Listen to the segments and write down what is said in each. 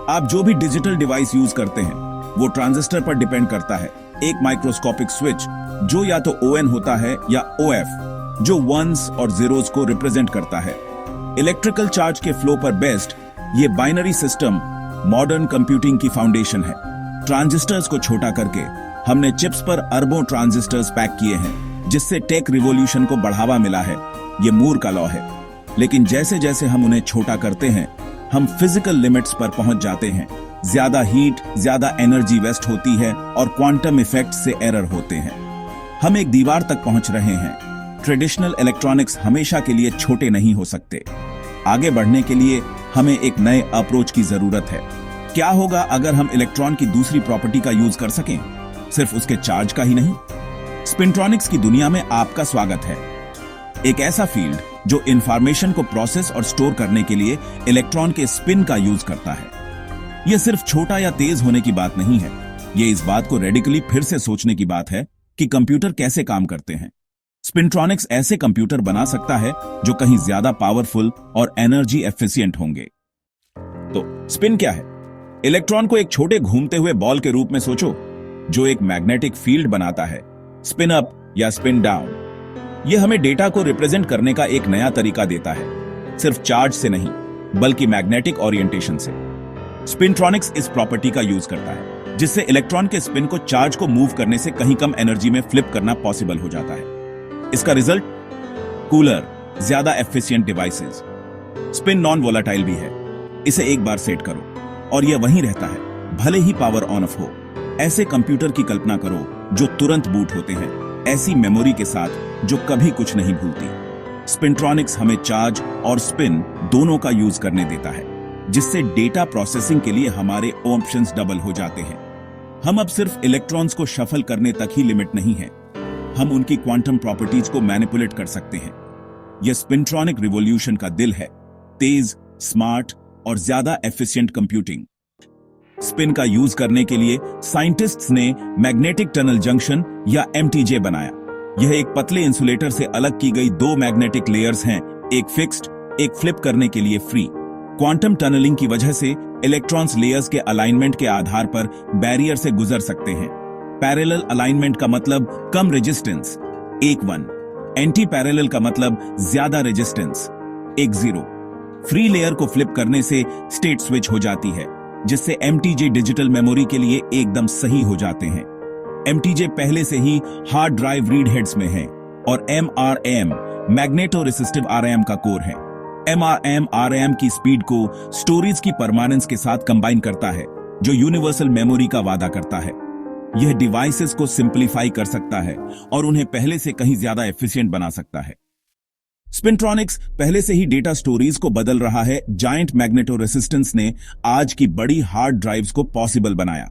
आप जो भी डिजिटल डिवाइस यूज करते हैं वो ट्रांजिस्टर पर डिपेंड करता है। एक माइक्रोस्कोपिक स्विच जो या तो ON होता है या OF जो वंस और जीरोस को रिप्रेजेंट करता है। इलेक्ट्रिकल चार्ज के फ्लो पर बेस्ड ये बाइनरी सिस्टम मॉडर्न कंप्यूटिंग की फाउंडेशन है। ट्रांजिस्टर्स को छोटा करके हमने चिप्स पर अरबों ट्रांजिस्टर्स पैक किए हैं, जिससे टेक रिवॉल्यूशन को बढ़ावा मिला है। ये मूर का लॉ है। लेकिन जैसे जैसे हम उन्हें छोटा करते हैं हम फिजिकल लिमिट्स पर पहुंच जाते हैं। ज्यादा हीट, ज्यादा एनर्जी वेस्ट होती है और क्वांटम इफेक्ट से एरर होते हैं। हम एक दीवार तक पहुंच रहे हैं। ट्रेडिशनल इलेक्ट्रॉनिक्स हमेशा के लिए छोटे नहीं हो सकते। आगे बढ़ने के लिए हमें एक नए अप्रोच की जरूरत है। क्या होगा अगर हम इलेक्ट्रॉन की दूसरी प्रॉपर्टी का यूज कर सकें, सिर्फ उसके चार्ज का ही नहीं? स्पिंट्रॉनिक्स की दुनिया में आपका स्वागत है। एक ऐसा फील्ड जो इंफॉर्मेशन को प्रोसेस और स्टोर करने के लिए इलेक्ट्रॉन के स्पिन का यूज करता है। यह सिर्फ छोटा या तेज होने की बात नहीं है, यह इस बात को रेडिकली फिर से सोचने की बात है कि कंप्यूटर कैसे काम करते हैं। स्पिंट्रॉनिक्स ऐसे कंप्यूटर बना सकता है जो कहीं ज्यादा पावरफुल और एनर्जी एफिशिएंट होंगे। तो स्पिन क्या है? इलेक्ट्रॉन को एक छोटे घूमते हुए बॉल के रूप में सोचो जो एक मैग्नेटिक फील्ड बनाता है। स्पिन अप या स्पिन डाउन यह हमें डेटा को रिप्रेजेंट करने का एक नया तरीका देता है, सिर्फ चार्ज से नहीं बल्कि मैग्नेटिक ओरिएंटेशन से। स्पिंट्रॉनिक्स इस प्रॉपर्टी का यूज करता है जिससे इलेक्ट्रॉन के स्पिन को चार्ज को मूव करने से कहीं कम एनर्जी में फ्लिप करना पॉसिबल हो जाता है। इसका रिजल्ट कूलर, ज्यादा efficient devices. Spin non volatile भी है, इसे एक बार सेट करो और यह वहीं रहता है, भले ही पावर ऑन ऑफ हो। ऐसे कंप्यूटर की कल्पना करो जो तुरंत बूट होते हैं, ऐसी मेमोरी के साथ जो कभी कुछ नहीं भूलती। स्पिंट्रॉनिक्स हमें चार्ज और स्पिन दोनों का यूज करने देता है, जिससे डेटा प्रोसेसिंग के लिए हमारे ऑप्शंस डबल हो जाते हैं। हम अब सिर्फ इलेक्ट्रॉन्स को शफल करने तक ही लिमिट नहीं है, हम उनकी क्वांटम प्रॉपर्टीज को मैनिपुलेट कर सकते हैं। यह स्पिंट्रॉनिक रिवॉल्यूशन का दिल है, तेज, स्मार्ट और ज्यादा एफिशिएंट कंप्यूटिंग। स्पिन का यूज करने के लिए साइंटिस्ट्स ने मैग्नेटिक टनल जंक्शन या MTJ बनाया। यह एक पतले इंसुलेटर से अलग की गई दो मैग्नेटिक लेयर्स हैं, एक फिक्स्ड, एक फ्लिप करने के लिए फ्री। क्वांटम टनलिंग की वजह से इलेक्ट्रॉन्स लेयर्स के अलाइनमेंट के आधार पर बैरियर से गुजर सकते हैं। पैरेलल अलाइनमेंट का मतलब कम रेजिस्टेंस, 1-1। एंटी पैरेलल का मतलब ज्यादा रेजिस्टेंस, 1-0। फ्री लेयर को फ्लिप करने से स्टेट स्विच हो जाती है, जिससे MTJ डिजिटल मेमोरी के लिए एकदम सही हो जाते हैं। MTJ पहले से ही हार्ड ड्राइव रीड हेड्स में है और MRAM मैग्नेटो रेसिस्टिव RAM का कोर है। MRAM RAM की स्पीड को स्टोरेज की परमानेंस के साथ कंबाइन करता है, जो यूनिवर्सल मेमोरी का वादा करता है। यह डिवाइसेस को सिंप्लीफाई कर सकता है और उन्हें पहले से कहीं ज्यादा एफिशिएंट बना सकता है। स्पिंट्रॉनिक्स पहले से ही डेटा स्टोरेज को बदल रहा है। जायंट मैग्नेटो रेसिस्टेंस ने आज की बड़ी हार्ड ड्राइव्स को पॉसिबल बनाया।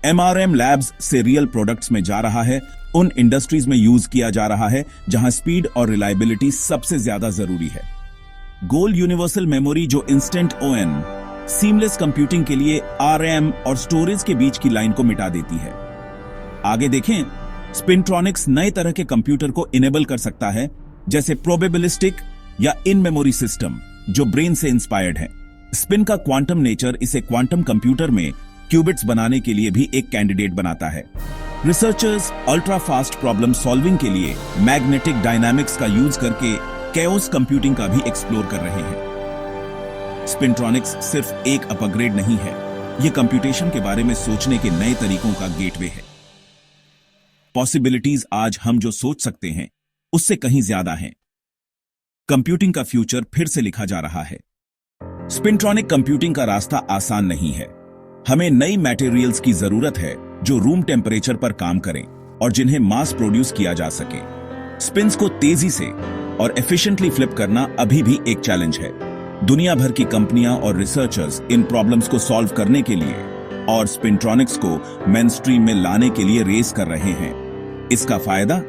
MRAM लैब्स से रियल प्रोडक्ट्स में जा रहा है, उन इंडस्ट्रीज में यूज किया जा रहा है जहां स्पीड और रिलायबिलिटी सबसे ज्यादा जरूरी है। गोल यूनिवर्सल मेमोरी जो इंस्टेंट ON सीमलेस कंप्यूटिंग के लिए RAM और स्टोरेज के बीच की लाइन को मिटा देती है। आगे देखें, स्पिंट्रॉनिक्स नए तरह के कंप्यूटर को इनेबल कर सकता है, जैसे प्रोबेबिलिस्टिक या इन मेमोरी सिस्टम जो ब्रेन से इंस्पायर्ड है। स्पिन का क्वांटम नेचर इसे क्वांटम कंप्यूटर में क्यूबिट्स बनाने के लिए भी एक कैंडिडेट बनाता है। Researchers ultra fast problem solving के लिए मैग्नेटिक डायनामिक्स का यूज करके कैओस कंप्यूटिंग का भी एक्सप्लोर कर रहे हैं। स्पिंट्रॉनिक्स सिर्फ एक अपग्रेड नहीं है, यह कंप्यूटेशन के बारे में सोचने के नए तरीकों का गेटवे है। पॉसिबिलिटीज आज हम जो सोच सकते हैं उससे कहीं ज्यादा हैं। कंप्यूटिंग का फ्यूचर फिर से लिखा जा रहा है। स्पिंट्रॉनिक कंप्यूटिंग का रास्ता आसान नहीं है। हमें नई मटेरियल्स की जरूरत है जो रूम टेम्परेचर पर काम करें और जिन्हें मास प्रोड्यूस किया जा सके। स्पिन्स को तेजी से और एफिशिएंटली फ्लिप करना अभी भी एक चैलेंज है। दुनिया भर की कंपनियां और रिसर्चर्स इन प्रॉब्लम्स को सॉल्व करने के लिए और स्पिंट्रॉनिक्स को मेनस्ट्रीम में लाने के लिए रेस कर रहे हैं। इसका फायदा?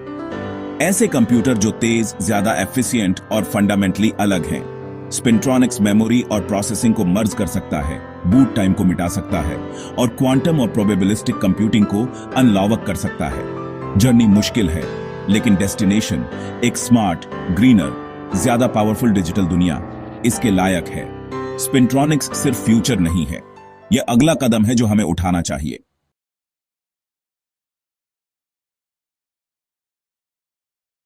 ऐसे कंप्यूटर जो तेज, ज्यादा एफिशिएंट और फंडामेंटली अलग हैं। स्पिंट्रॉनिक्स मेमोरी और प्रोसेसिंग को मर्ज कर सकता है, बूट टाइम को मिटा सकता है और क्वांटम और प्रोबेबिलिस्टिक कंप्यूटिंग को अनलॉक कर सकता है। जर्नी मुश्किल है, लेकिन डेस्टिनेशन एक स्मार्ट, ग्रीनर, ज्यादा पावरफुल डिजिटल दुनिया इसके लायक है। स्पिंट्रॉनिक्स सिर्फ फ्यूचर नहीं है, यह अगला कदम है जो हमें उठाना चाहिए।